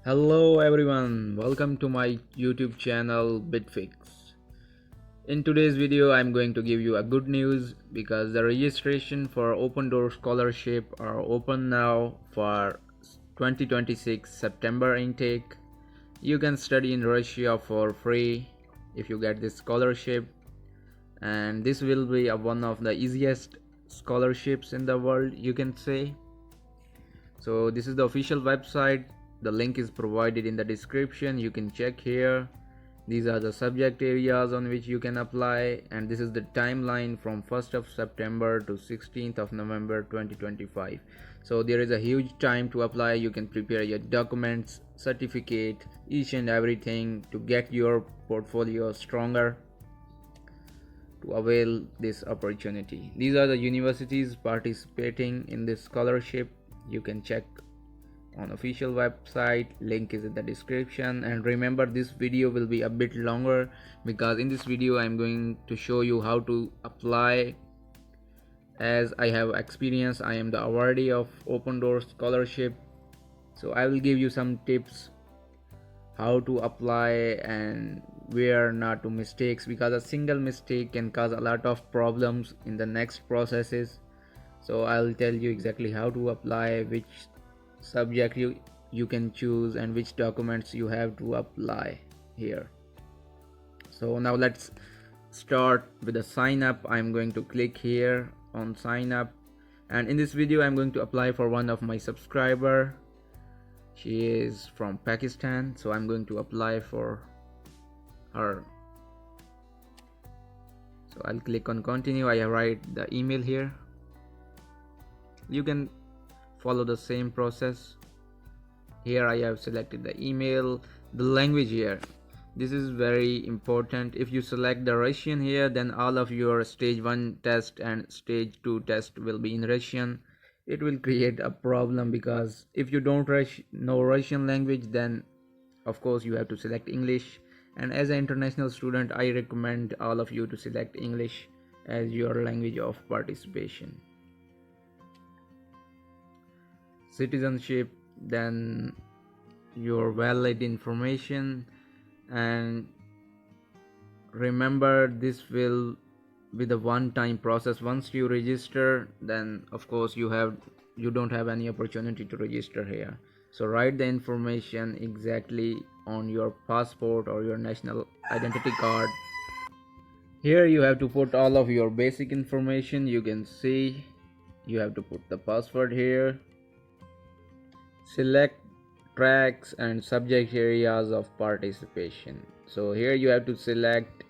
Hello everyone, welcome to my YouTube channel Bitfix. In today's video I'm going to give you a good news because the registration for Open Door Scholarship are open now for 2026 September intake. You can study in Russia for free if you get this scholarship, and this will be one of the easiest scholarships in the world, you can say. So this is the official website. The link is provided in the description. You can check here. These are the subject areas on which you can apply, and this is the timeline from 1st of September to 16th of November 2025. So there is a huge time to apply. You can prepare your documents, certificate, each and everything to get your portfolio stronger to avail this opportunity. These are the universities participating in this scholarship. You can check on official website, link is in the description. And remember, this video will be a bit longer because in this video I'm going to show you how to apply. As I have experience, I am the awardee of Open Doors Scholarship, so I will give you some tips how to apply and where not to mistakes, because a single mistake can cause a lot of problems in the next processes. So I'll tell you exactly how to apply, which subject you can choose, and which documents you have to apply here. So now let's start with the sign up. I'm going to click here on sign up, and in this video I'm going to apply for one of my subscriber. She is from Pakistan, so I'm going to apply for her. So I'll click on continue. I write the email here. You can follow the same process. Here I have selected the email. The language here, this is very important. If you select the Russian here, then all of your stage 1 test and stage 2 test will be in Russian. It will create a problem because if you don't know Russian language, then of course you have to select English. And as an international student, I recommend all of you to select English as your language of participation. Citizenship, then your valid information, and remember this will be the one-time process. Once you register, then of course you don't have any opportunity to register here. So write the information exactly on your passport or your national identity card. Here you have to put all of your basic information. You can see you have to put the password here. Select tracks and subject areas of participation. So here you have to select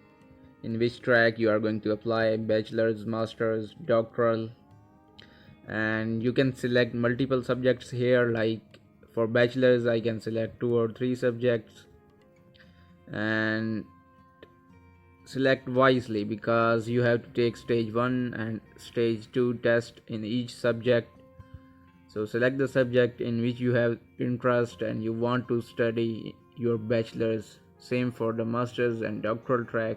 in which track you are going to apply: bachelor's, master's, doctoral. And you can select multiple subjects here, like for bachelor's I can select 2 or 3 subjects, and select wisely because you have to take stage 1 and stage 2 test in each subject. So select the subject in which you have interest and you want to study your bachelor's. Same for the master's and doctoral track.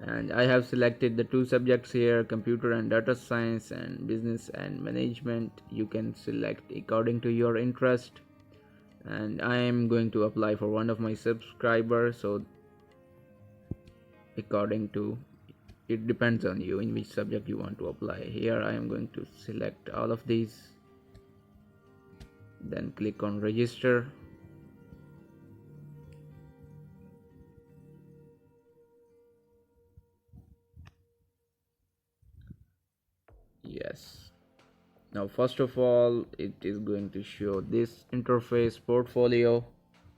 And I have selected the 2 subjects here: computer and data science and business and management. You can select according to your interest, and I am going to apply for one of my subscribers, so according to it depends on you in which subject you want to apply. Here I am going to select all of these, then click on register. Yes. Now first of all, it is going to show this interface portfolio.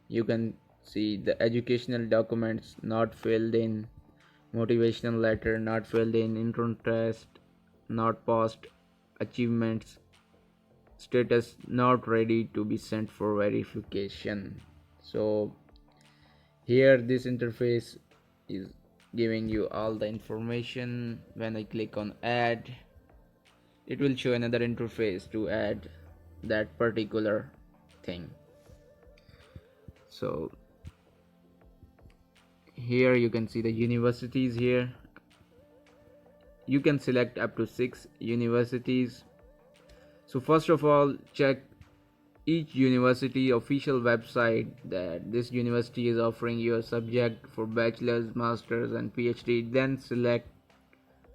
You can see the educational documents not filled in, motivational letter not filled in, intern test not passed, achievements status not ready to be sent for verification. So here this interface is giving you all the information. When I click on add, it will show another interface to add that particular thing. So here you can see the universities here. You can select up to 6 universities. So first of all, check each university official website that this university is offering you a subject for bachelor's, master's and PhD, then select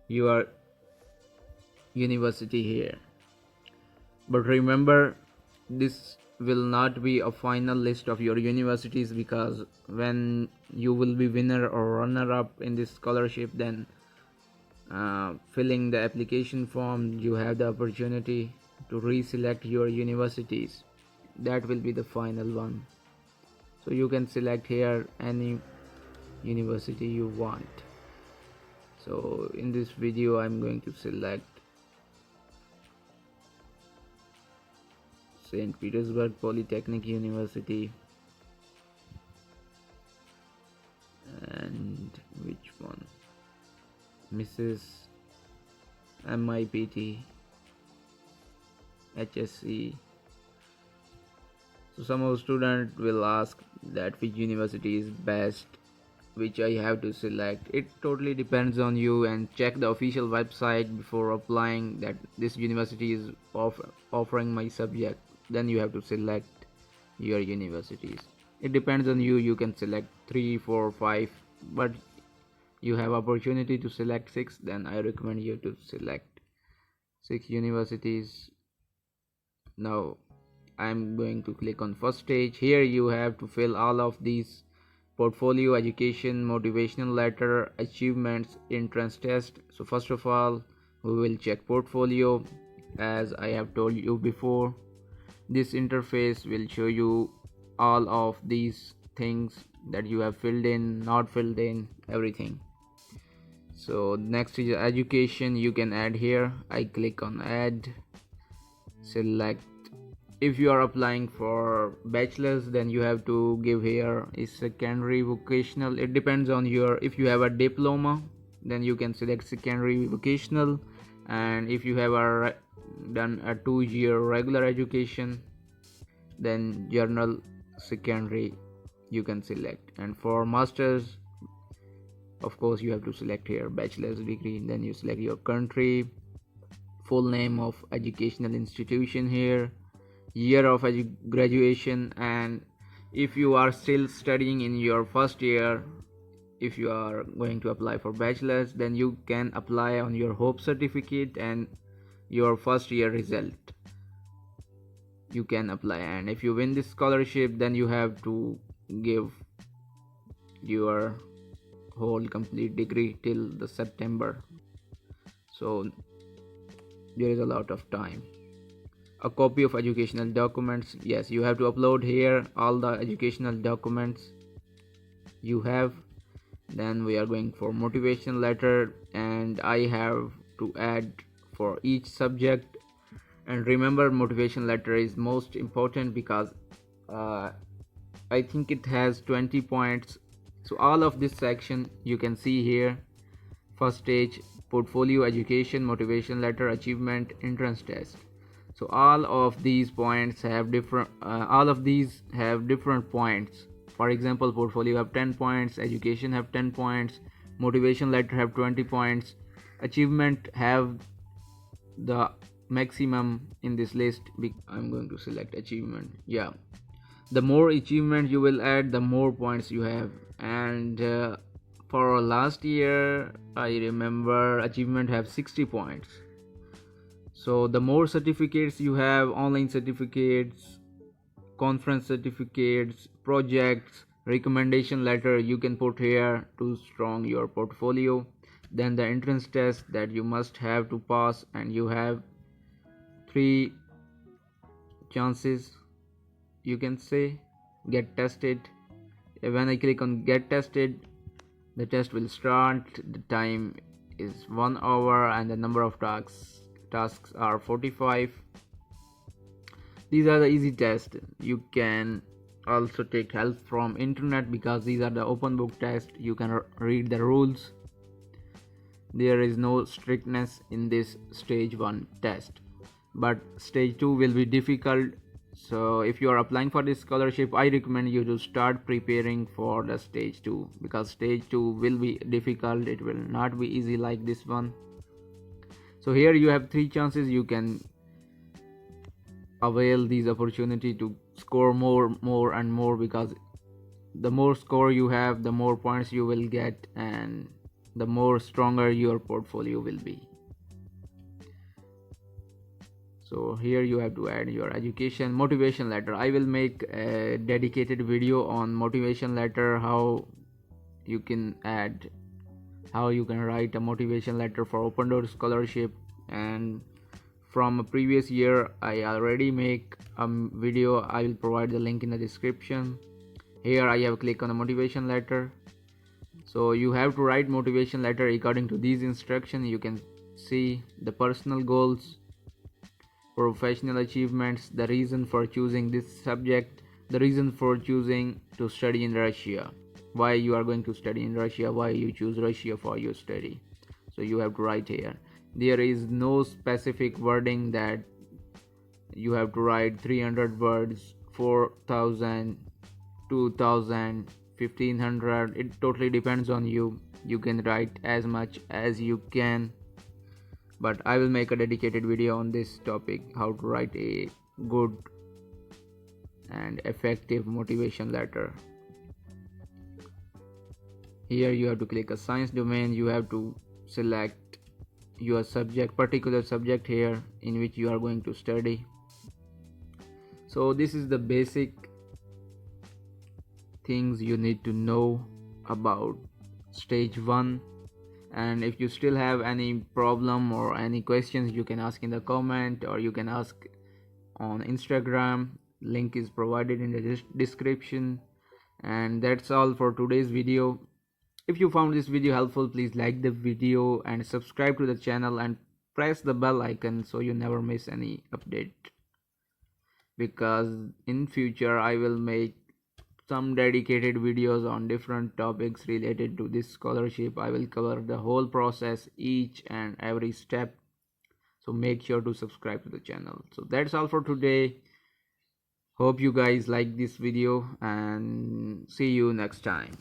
your university here. But remember, this will not be a final list of your universities, because when you will be winner or runner up in this scholarship, then filling the application form, you have the opportunity to reselect your universities. That will be the final one. So you can select here any university you want. So in this video I'm going to select St. Petersburg Polytechnic University, and which one, Mrs. MIPT HSC. So some of students will ask that which university is best, which I have to select. It totally depends on you, and check the official website before applying that this university is offering my subject. Then you have to select your universities. It depends on you. You can select 3, 4, 5, but you have opportunity to select 6. Then I recommend you to select 6 universities. Now I'm going to click on first stage. Here you have to fill all of these: portfolio, education, motivational letter, achievements, entrance test. So first of all, we will check portfolio. As I have told you before, this interface will show you all of these things that you have filled in, not filled in, everything. So next is education. You can add here. I click on add, select. If you are applying for bachelor's, then you have to give here is secondary vocational. It depends on your, if you have a diploma, then you can select secondary vocational, and if you have done a 2-year regular education, then general secondary you can select. And for masters, of course, you have to select here bachelor's degree. Then you select your country, full name of educational institution here, year of graduation, and if you are still studying in your first year, if you are going to apply for bachelor's, then you can apply on your hope certificate and your first year result. You can apply, and if you win this scholarship, then you have to give your whole complete degree till the September. So there is a lot of time. A copy of educational documents. Yes, you have to upload here all the educational documents you have. Then we are going for motivation letter, and I have to add for each subject. And remember, motivation letter is most important because I think it has 20 points. So all of this section you can see here: first stage, portfolio, education, motivation letter, achievement, entrance test. So all of these points have different points. For example, portfolio have 10 points, education have 10 points, motivation letter have 20 points, achievement have the maximum in this list. I'm going to select achievement. Yeah, the more achievement you will add, the more points you have. And for last year, I remember achievement have 60 points. So the more certificates you have, online certificates, conference certificates, projects, recommendation letter, you can put here to strong your portfolio. Then the entrance test that you must have to pass, and you have 3 chances, you can say. Get tested. When I click on get tested, the test will start. The time is 1 hour and the number of tasks are 45. These are the easy tests. You can also take help from internet because these are the open book tests. You can read the rules. There is no strictness in this stage 1 test, but stage 2 will be difficult. So if you are applying for this scholarship, I recommend you to start preparing for the stage 2, because stage 2 will be difficult. It will not be easy like this one. So here you have 3 chances. You can avail these opportunity to score more and more, because the more score you have, the more points you will get, and the more stronger your portfolio will be. So here you have to add your education motivation letter. I will make a dedicated video on motivation letter, how you can write a motivation letter for open door scholarship. And from a previous year I already make a video. I will provide the link in the description. Here I have clicked on the motivation letter. So you have to write motivation letter according to these instructions. You can see the personal goals, professional achievements, the reason for choosing this subject, the reason for choosing to study in Russia, why you are going to study in Russia, why you choose Russia for your study. So you have to write here. There is no specific wording that you have to write 300 words, 4,000, 2,000, 1,500. It totally depends on you. You can write as much as you can, but I will make a dedicated video on this topic, how to write a good and effective motivation letter. Here you have to click a science domain. You have to select your particular subject here in which you are going to study. So this is the basic things you need to know about stage 1. And if you still have any problem or any questions, you can ask in the comment, or you can ask on Instagram. Link is provided in the description. And that's all for today's video. If you found this video helpful, please like the video and subscribe to the channel and press the bell icon so you never miss any update, because in future I will make some dedicated videos on different topics related to this scholarship. I will cover the whole process, each and every step. So make sure to subscribe to the channel. So that's all for today. Hope you guys like this video, and see you next time.